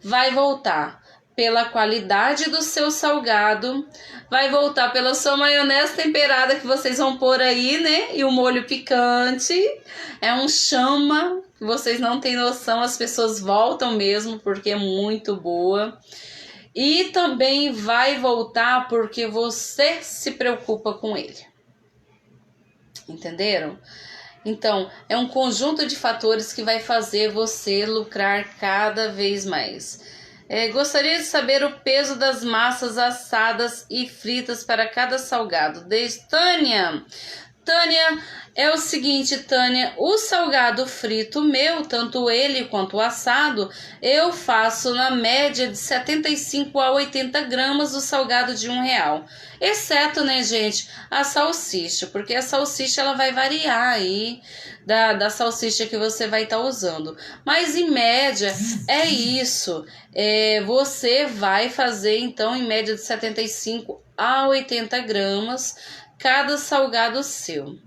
vai voltar pela qualidade do seu salgado, vai voltar pela sua maionese temperada que vocês vão pôr aí, né? E o molho picante, é um chama, que vocês não têm noção, as pessoas voltam mesmo porque é muito boa. E também vai voltar porque você se preocupa com ele. Entenderam? Então, é um conjunto de fatores que vai fazer você lucrar cada vez mais. Gostaria de saber o peso das massas assadas e fritas para cada salgado. Tânia, é o seguinte, Tânia, o salgado frito meu, tanto ele quanto o assado, eu faço na média de 75 a 80 gramas do salgado de R$1. Exceto, né, gente, a salsicha, porque a salsicha ela vai variar aí da salsicha que você vai estar usando. Mas em média é isso. Você vai fazer então em média de 75 a 80 gramas cada salgado seu.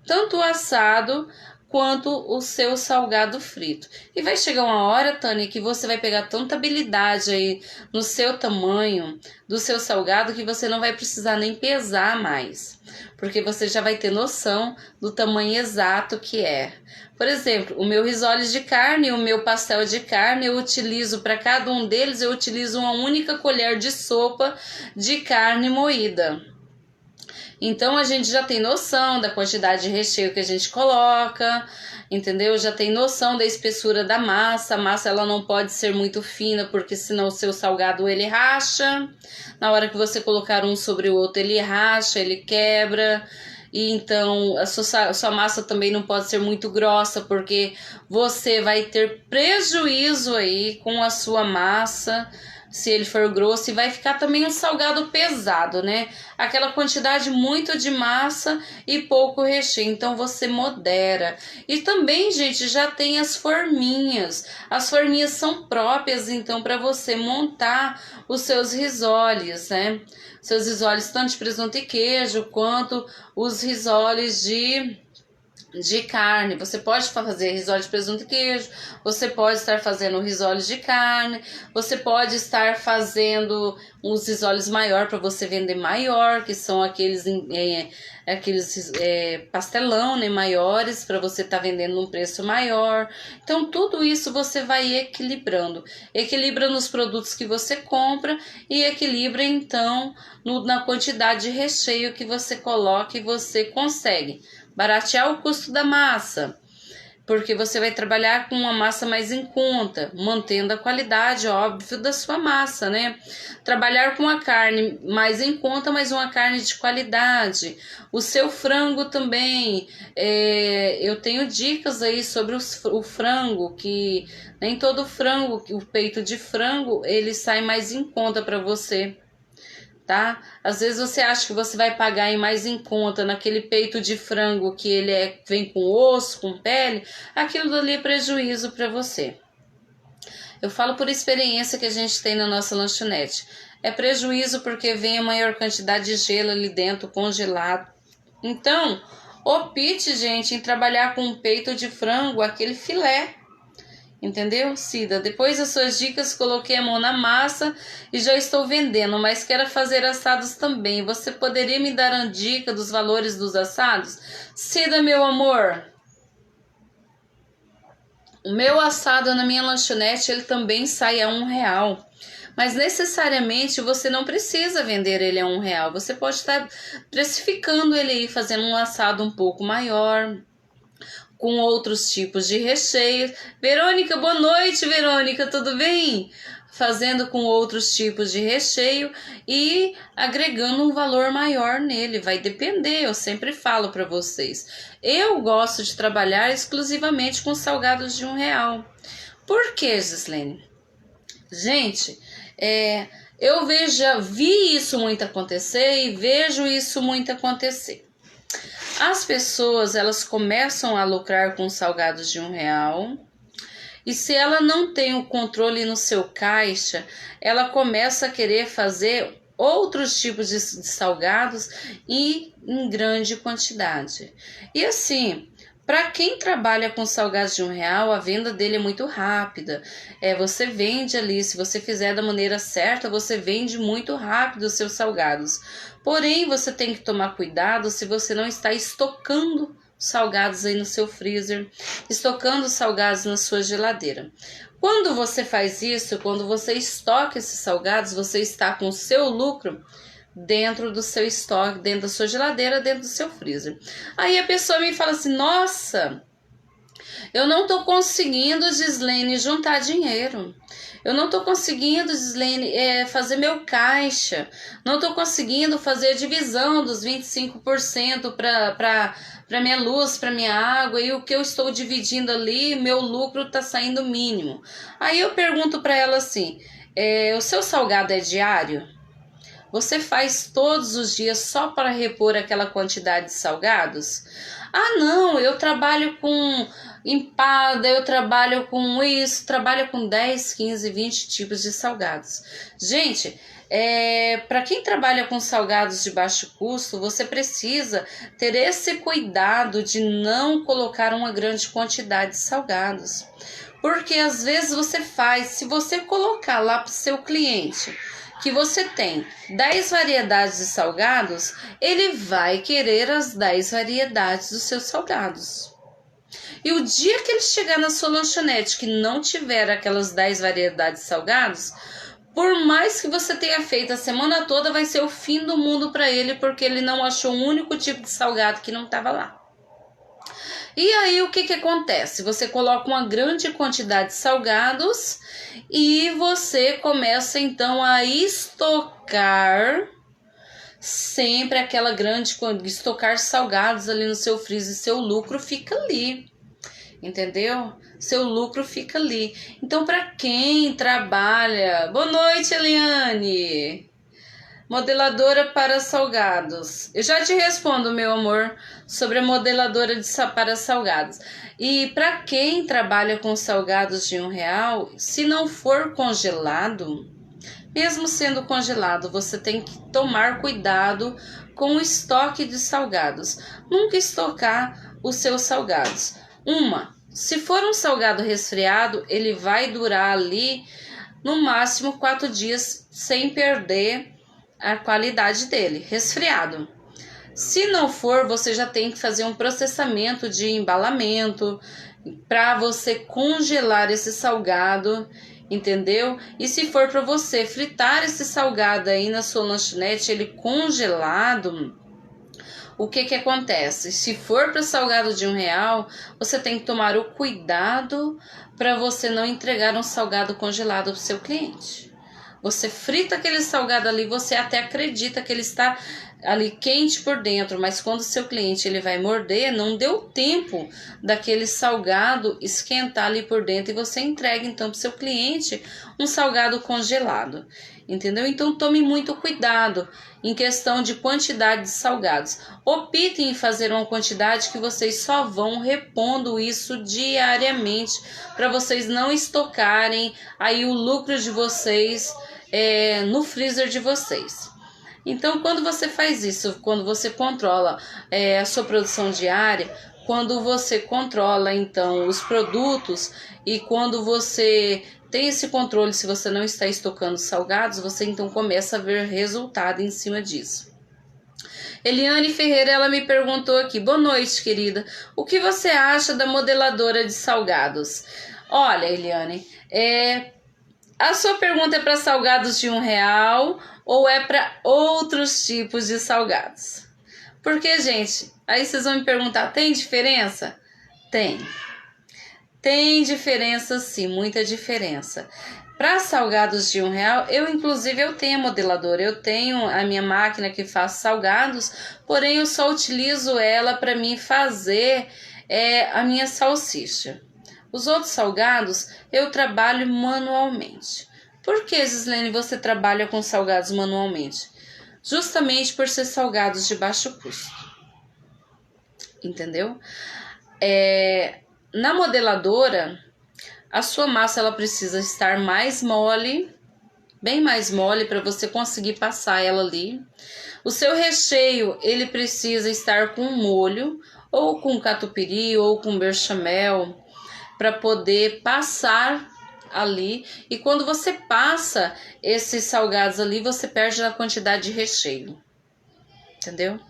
Tanto o assado quanto o seu salgado frito. E vai chegar uma hora, Tânia, que você vai pegar tanta habilidade aí no seu tamanho do seu salgado que você não vai precisar nem pesar mais. Porque você já vai ter noção do tamanho exato que é. Por exemplo, o meu risoles de carne e o meu pastel de carne, eu utilizo para cada um deles, eu utilizo uma única colher de sopa de carne moída. Então, a gente já tem noção da quantidade de recheio que a gente coloca, entendeu? Já tem noção da espessura da massa. A massa ela não pode ser muito fina, porque senão o seu salgado ele racha. Na hora que você colocar um sobre o outro, ele racha, ele quebra. E então, a sua massa também não pode ser muito grossa, porque você vai ter prejuízo aí com a sua massa, se ele for grosso, e vai ficar também um salgado pesado, né? Aquela quantidade muito de massa e pouco recheio, então você modera. E também, gente, já tem as forminhas. As forminhas são próprias, então, para você montar os seus risoles, né? Seus risoles tanto de presunto e queijo, quanto os risoles de de carne. Você pode fazer risole de presunto e queijo, você pode estar fazendo risoles de carne, você pode estar fazendo uns risoles maior para você vender maior, que são aqueles pastelão, né, maiores, para você estar vendendo num preço maior. Então tudo isso você vai equilibrando, equilibra nos produtos que você compra e equilibra então na quantidade de recheio que você coloca e você consegue baratear o custo da massa, porque você vai trabalhar com uma massa mais em conta, mantendo a qualidade, óbvio, da sua massa, né? Trabalhar com a carne mais em conta, mas uma carne de qualidade. O seu frango também, eu tenho dicas aí sobre o frango, que nem todo frango, o peito de frango, ele sai mais em conta para você. Tá? Às vezes você acha que você vai pagar mais em conta naquele peito de frango que ele vem com osso, com pele, aquilo dali é prejuízo para você. Eu falo por experiência que a gente tem na nossa lanchonete. É prejuízo porque vem a maior quantidade de gelo ali dentro, congelado. Então, opte, gente, em trabalhar com um peito de frango, aquele filé. Entendeu, Cida? Depois das suas dicas, coloquei a mão na massa e já estou vendendo, mas quero fazer assados também. Você poderia me dar uma dica dos valores dos assados? Cida, meu amor, o meu assado na minha lanchonete, ele também sai a R$1. Mas necessariamente você não precisa vender ele a R$1. Você pode estar precificando ele aí, fazendo um assado um pouco maior, com outros tipos de recheio. Verônica, boa noite, Verônica, tudo bem? Fazendo com outros tipos de recheio e agregando um valor maior nele. Vai depender, eu sempre falo para vocês. Eu gosto de trabalhar exclusivamente com salgados de R$1. Por que, Gislene? Gente, eu vi isso muito acontecer e vejo isso muito acontecer. As pessoas, elas começam a lucrar com salgados de R$1 e se ela não tem o controle no seu caixa, ela começa a querer fazer outros tipos de salgados e em grande quantidade. E assim, para quem trabalha com salgados de R$1, a venda dele é muito rápida. Você vende ali, se você fizer da maneira certa, você vende muito rápido os seus salgados. Porém, você tem que tomar cuidado se você não está estocando salgados aí no seu freezer, estocando salgados na sua geladeira. Quando você faz isso, quando você estoca esses salgados, você está com o seu lucro dentro do seu estoque, dentro da sua geladeira, dentro do seu freezer. Aí a pessoa me fala assim, nossa, eu não tô conseguindo, Gislene, juntar dinheiro. Eu não tô conseguindo, Gislene, fazer meu caixa. Não tô conseguindo fazer a divisão dos 25% para minha luz, para minha água. E o que eu estou dividindo ali, meu lucro tá saindo mínimo. Aí eu pergunto para ela assim, o seu salgado é diário? Você faz todos os dias só para repor aquela quantidade de salgados? Ah, não, eu trabalho com empada, eu trabalho com isso, trabalho com 10, 15, 20 tipos de salgados. Gente, para quem trabalha com salgados de baixo custo, você precisa ter esse cuidado de não colocar uma grande quantidade de salgados. Porque às vezes se você colocar lá para o seu cliente que você tem 10 variedades de salgados, ele vai querer as 10 variedades dos seus salgados. E o dia que ele chegar na sua lanchonete que não tiver aquelas 10 variedades de salgados, por mais que você tenha feito a semana toda, vai ser o fim do mundo para ele, porque ele não achou um único tipo de salgado que não estava lá. E aí o que acontece? Você coloca uma grande quantidade de salgados e você começa então a estocar sempre aquela grande estocar salgados ali no seu freezer, seu lucro fica ali. Entendeu? Seu lucro fica ali. Então, para quem trabalha... Boa noite, Eliane! Modeladora para salgados. Eu já te respondo, meu amor, sobre a modeladora para salgados. E para quem trabalha com salgados de R$1, se não for congelado, mesmo sendo congelado, você tem que tomar cuidado com o estoque de salgados. Nunca estocar os seus salgados. Se for um salgado resfriado, ele vai durar ali no máximo 4 dias sem perder a qualidade dele, resfriado. Se não for, você já tem que fazer um processamento de embalamento para você congelar esse salgado, entendeu? E se for para você fritar esse salgado aí na sua lanchonete, ele congelado, o que acontece? Se for para salgado de R$1, você tem que tomar o cuidado para você não entregar um salgado congelado para o seu cliente. Você frita aquele salgado ali, você até acredita que ele está ali quente por dentro, mas quando o seu cliente ele vai morder, não deu tempo daquele salgado esquentar ali por dentro e você entrega então para o seu cliente um salgado congelado, entendeu? Então tome muito cuidado em questão de quantidade de salgados. Optem em fazer uma quantidade que vocês só vão repondo isso diariamente para vocês não estocarem aí o lucro de vocês no freezer de vocês. Então, quando você faz isso, quando você controla a sua produção diária, quando você controla, então, os produtos e quando você tem esse controle, se você não está estocando salgados, você então começa a ver resultado em cima disso. Eliane Ferreira, ela me perguntou aqui, boa noite, querida, o que você acha da modeladora de salgados? Olha, Eliane, a sua pergunta é para salgados de R$1 ou é para outros tipos de salgados? Porque, gente, aí vocês vão me perguntar, tem diferença? Tem. Tem diferença sim, muita diferença. Para salgados de R$1, eu tenho a modeladora, eu tenho a minha máquina que faz salgados, porém eu só utilizo ela para mim fazer a minha salsicha. Os outros salgados eu trabalho manualmente. Por que, Gislene, você trabalha com salgados manualmente? Justamente por ser salgados de baixo custo. Entendeu? Na modeladora, a sua massa ela precisa estar mais mole, bem mais mole para você conseguir passar ela ali. O seu recheio, ele precisa estar com molho, ou com catupiry, ou com bechamel, para poder passar ali. E quando você passa esses salgados ali, você perde a quantidade de recheio. Entendeu?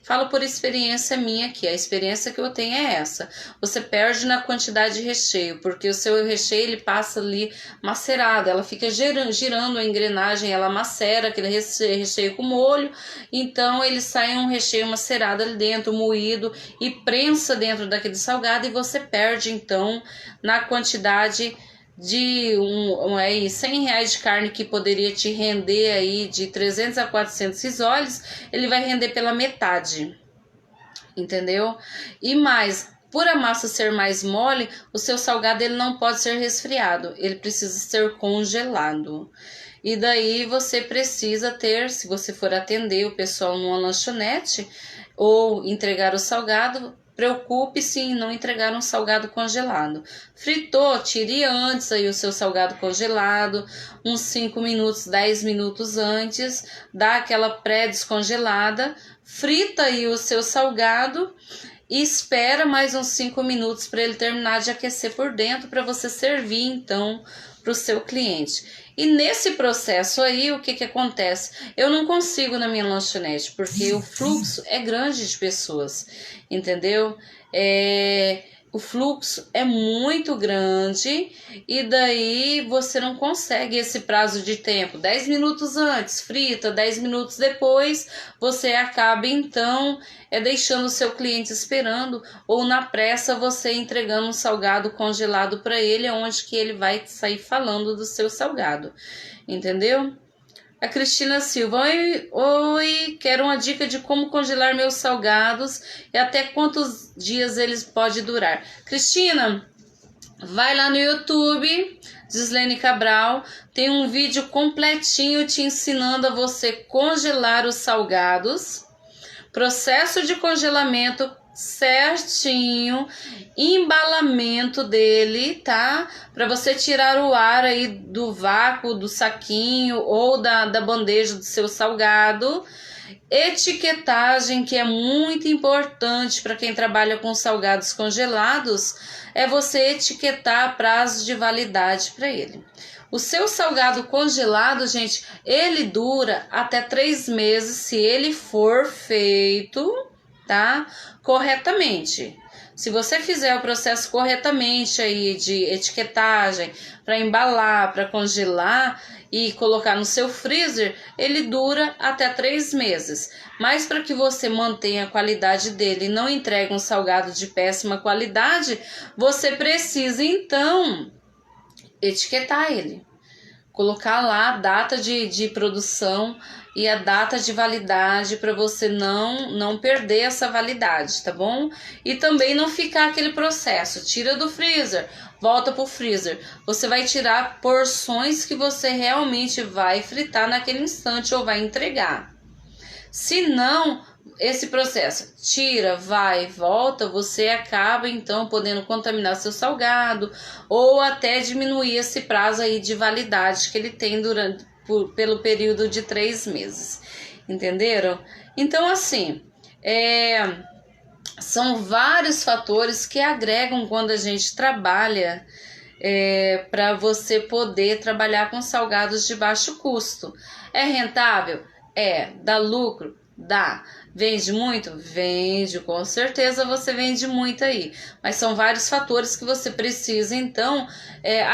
Falo por experiência minha aqui, a experiência que eu tenho é essa. Você perde na quantidade de recheio, porque o seu recheio ele passa ali macerado, ela fica girando a engrenagem, ela macera aquele recheio com molho, então ele sai um recheio macerado ali dentro, moído e prensa dentro daquele salgado e você perde então na quantidade de R$100 de carne que poderia te render aí de 300 a 400 risoles, ele vai render pela metade, entendeu? E mais, por a massa ser mais mole, o seu salgado ele não pode ser resfriado, ele precisa ser congelado. E daí você precisa ter, se você for atender o pessoal numa lanchonete ou entregar o salgado, preocupe-se em não entregar um salgado congelado. Fritou, tire antes aí o seu salgado congelado, uns 5 minutos, 10 minutos antes, dá aquela pré-descongelada, frita aí o seu salgado e espera mais uns 5 minutos para ele terminar de aquecer por dentro para você servir então para o seu cliente. E nesse processo aí, o que acontece? Eu não consigo na minha lanchonete, porque o fluxo é grande de pessoas, entendeu? O fluxo é muito grande e daí você não consegue esse prazo de tempo. 10 minutos antes, frita, 10 minutos depois, você acaba então deixando o seu cliente esperando ou na pressa você entregando um salgado congelado para ele, onde que ele vai sair falando do seu salgado, entendeu? A Cristina Silva, oi, quero uma dica de como congelar meus salgados e até quantos dias eles podem durar. Cristina, vai lá no YouTube, Gislene Cabral, tem um vídeo completinho te ensinando a você congelar os salgados, processo de congelamento certinho, embalamento dele, tá? Para você tirar o ar aí do vácuo, do saquinho ou da bandeja do seu salgado. Etiquetagem, que é muito importante para quem trabalha com salgados congelados, é você etiquetar prazo de validade para ele. O seu salgado congelado, gente, ele dura até 3 meses se ele for feito, tá? Corretamente. Se você fizer o processo corretamente aí de etiquetagem, para embalar, para congelar e colocar no seu freezer, ele dura até 3 meses. Mas para que você mantenha a qualidade dele e não entregue um salgado de péssima qualidade, você precisa então etiquetar ele. Colocar lá a data de produção e a data de validade para você não perder essa validade, tá bom? E também não ficar aquele processo, tira do freezer, volta pro freezer. Você vai tirar porções que você realmente vai fritar naquele instante ou vai entregar. Se não, esse processo tira, vai, volta, você acaba então podendo contaminar seu salgado ou até diminuir esse prazo aí de validade que ele tem pelo período de 3 meses. Entenderam? Então, assim, são vários fatores que agregam quando a gente trabalha para você poder trabalhar com salgados de baixo custo. É rentável? Dá lucro? Dá. Vende muito? Vende, com certeza você vende muito aí. Mas são vários fatores que você precisa, então,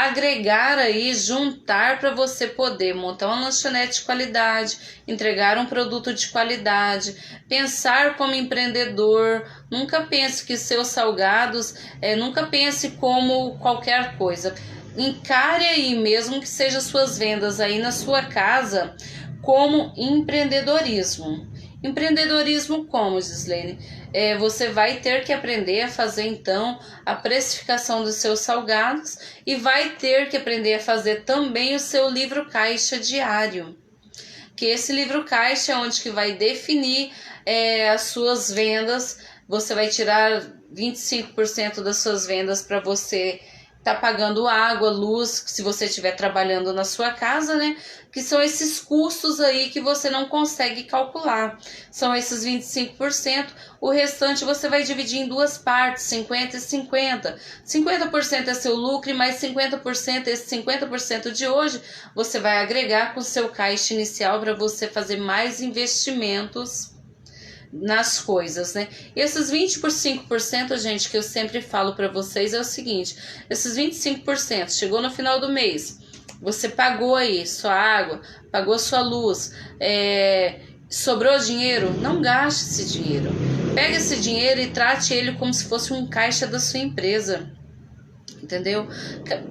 agregar aí, juntar para você poder montar uma lanchonete de qualidade, entregar um produto de qualidade, pensar como empreendedor. Nunca pense que seus salgados, nunca pense como qualquer coisa. Encare aí, mesmo que seja suas vendas aí na sua casa, como empreendedorismo. Empreendedorismo como, Gislene? Você vai ter que aprender a fazer, então, a precificação dos seus salgados e vai ter que aprender a fazer também o seu livro caixa diário. Que esse livro caixa é onde que vai definir as suas vendas. Você vai tirar 25% das suas vendas para você tá pagando água, luz, se você estiver trabalhando na sua casa, né? Que são esses custos aí que você não consegue calcular. São esses 25%. O restante você vai dividir em duas partes, 50 e 50. 50% é seu lucro e mais 50%, esse 50% de hoje, você vai agregar com o seu caixa inicial para você fazer mais investimentos nas coisas, né? E esses 25%, gente, que eu sempre falo para vocês é o seguinte: esses 25%, chegou no final do mês, você pagou aí sua água, pagou sua luz, sobrou dinheiro, não gaste esse dinheiro. Pega esse dinheiro e trate ele como se fosse um caixa da sua empresa. Entendeu?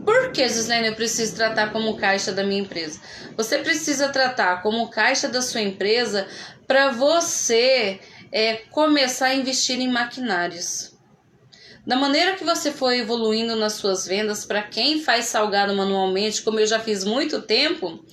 Por que, Gislene, eu preciso tratar como caixa da minha empresa? Você precisa tratar como caixa da sua empresa para você começar a investir em maquinários. Da maneira que você for evoluindo nas suas vendas, para quem faz salgado manualmente, como eu já fiz muito tempo,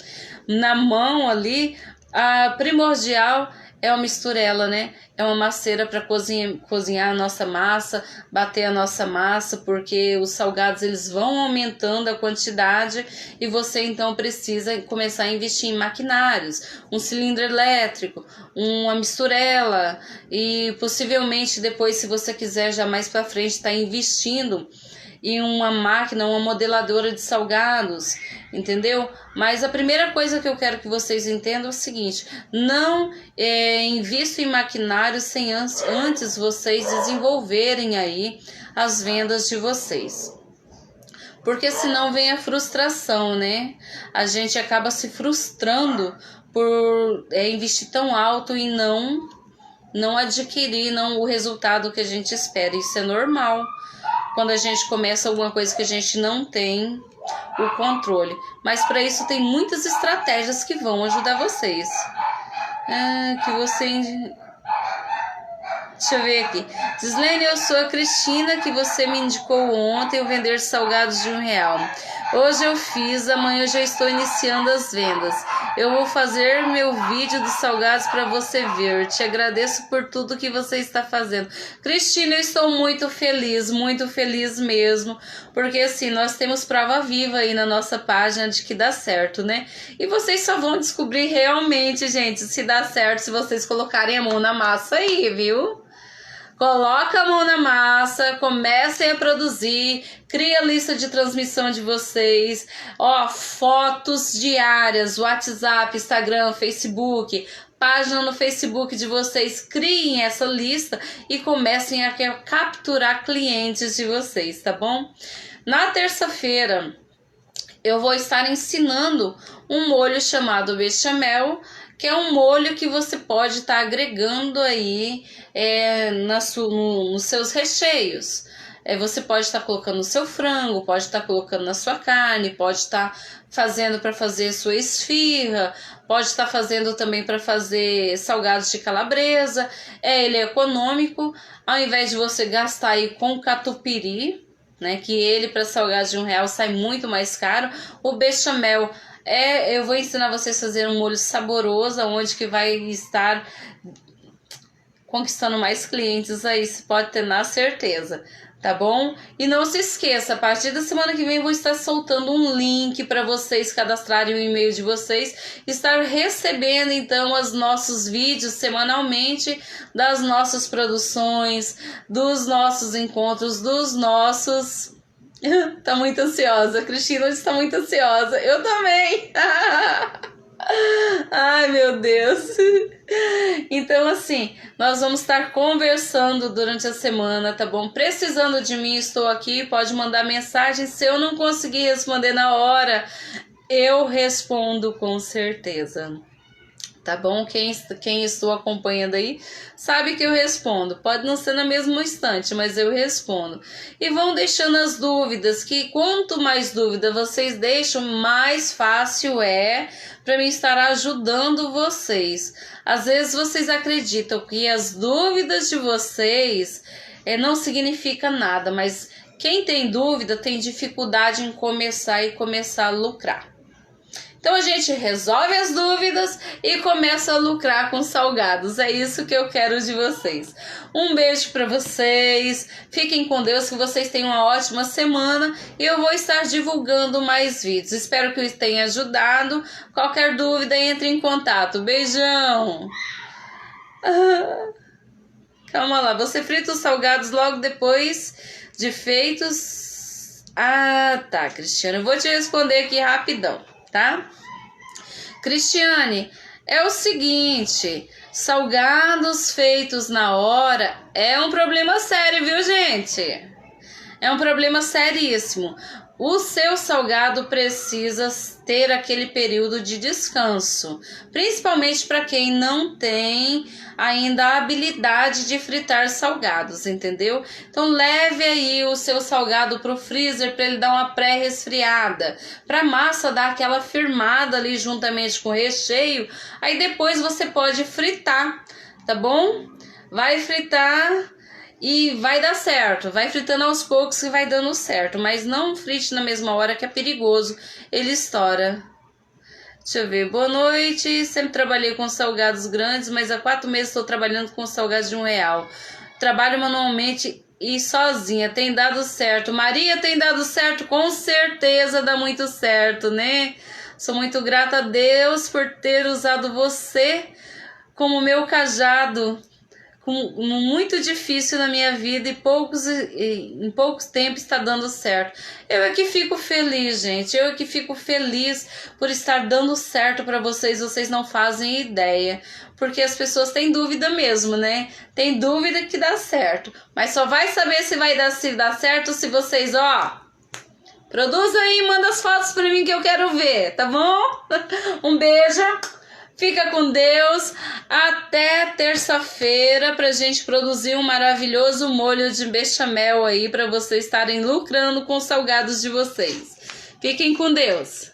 na mão ali, a primordial é uma misturela, né? É uma maceira para cozinhar a nossa massa, bater a nossa massa, porque os salgados eles vão aumentando a quantidade e você então precisa começar a investir em maquinários, um cilindro elétrico, uma misturela e possivelmente depois, se você quiser já mais para frente, estar investindo em uma máquina, uma modeladora de salgados, entendeu? Mas a primeira coisa que eu quero que vocês entendam é o seguinte: não invista em maquinário sem antes vocês desenvolverem aí as vendas de vocês. Porque senão vem a frustração, né? A gente acaba se frustrando por investir tão alto e não adquirir o resultado que a gente espera. Isso é normal quando a gente começa alguma coisa que a gente não tem o controle. Mas para isso tem muitas estratégias que vão ajudar vocês. Deixa eu ver aqui. Gislene, eu sou a Cristina, que você me indicou ontem o vender salgados de R$1. Hoje eu fiz, amanhã eu já estou iniciando as vendas. eu vou fazer meu vídeo dos salgados para você ver. Te agradeço por tudo que você está fazendo. Cristina, eu estou muito feliz mesmo, porque assim, nós temos prova viva aí na nossa página de que dá certo, né? E vocês só vão descobrir realmente, gente, se dá certo se vocês colocarem a mão na massa aí, viu? Coloca a mão na massa, comecem a produzir, cria a lista de transmissão de vocês, ó, fotos diárias, WhatsApp, Instagram, Facebook, página no Facebook de vocês, criem essa lista e comecem a capturar clientes de vocês, tá bom? Na terça-feira eu vou estar ensinando um molho chamado bechamel, que é um molho que você pode estar agregando aí nos seus recheios. Você pode estar colocando no seu frango, pode estar colocando na sua carne, pode estar fazendo para fazer sua esfirra, pode estar fazendo também para fazer salgados de calabresa. Ele é econômico, ao invés de você gastar aí com catupiry, né, que ele para salgados de R$1 sai muito mais caro, o bechamel eu vou ensinar vocês a fazer um molho saboroso, onde que vai estar conquistando mais clientes aí, você pode ter na certeza, tá bom? E não se esqueça, a partir da semana que vem eu vou estar soltando um link para vocês cadastrarem o e-mail de vocês, estar recebendo então os nossos vídeos semanalmente das nossas produções, dos nossos encontros, dos nossos... Tá muito ansiosa, a Cristina está muito ansiosa, eu também. Ai, meu Deus. Então, assim, nós vamos estar conversando durante a semana, tá bom? Precisando de mim, estou aqui, pode mandar mensagem. Se eu não conseguir responder na hora, eu respondo com certeza. Tá bom? Quem estou acompanhando aí sabe que eu respondo. Pode não ser no mesmo instante, mas eu respondo. E vão deixando as dúvidas, que quanto mais dúvida vocês deixam, mais fácil é para mim estar ajudando vocês. Às vezes vocês acreditam que as dúvidas de vocês não significa nada, mas quem tem dúvida tem dificuldade em começar a lucrar. Então a gente resolve as dúvidas e começa a lucrar com salgados. É isso que eu quero de vocês. Um beijo para vocês. Fiquem com Deus, que vocês tenham uma ótima semana. E eu vou estar divulgando mais vídeos. Espero que eu tenha ajudado. Qualquer dúvida, entre em contato. Beijão. Calma lá. Você frita os salgados logo depois de feitos? Ah, tá, Cristiane. Eu vou te responder aqui rapidão. Tá? Cristiane, é o seguinte, salgados feitos na hora é um problema sério, viu, gente? É um problema seríssimo. O seu salgado precisa ter aquele período de descanso, principalmente para quem não tem ainda a habilidade de fritar salgados, entendeu? Então leve aí o seu salgado para o freezer para ele dar uma pré-resfriada, para a massa dar aquela firmada ali juntamente com o recheio, aí depois você pode fritar, tá bom? Vai fritar e vai dar certo, vai fritando aos poucos que vai dando certo, mas não frite na mesma hora que é perigoso, ele estoura. Deixa eu ver, boa noite, sempre trabalhei com salgados grandes, mas há 4 meses estou trabalhando com salgados de R$1. Trabalho manualmente e sozinha, tem dado certo. Maria, tem dado certo? Com certeza dá muito certo, né? Sou muito grata a Deus por ter usado você como meu cajado, muito difícil na minha vida e em poucos tempos está dando certo. Eu é que fico feliz, gente. Eu é que fico feliz por estar dando certo para vocês. Vocês não fazem ideia. Porque as pessoas têm dúvida mesmo, né? Tem dúvida que dá certo. Mas só vai saber se dá certo se vocês, produza aí e manda as fotos para mim que eu quero ver, tá bom? Um beijo. Fica com Deus, até terça-feira pra gente produzir um maravilhoso molho de bechamel aí pra vocês estarem lucrando com os salgados de vocês. Fiquem com Deus.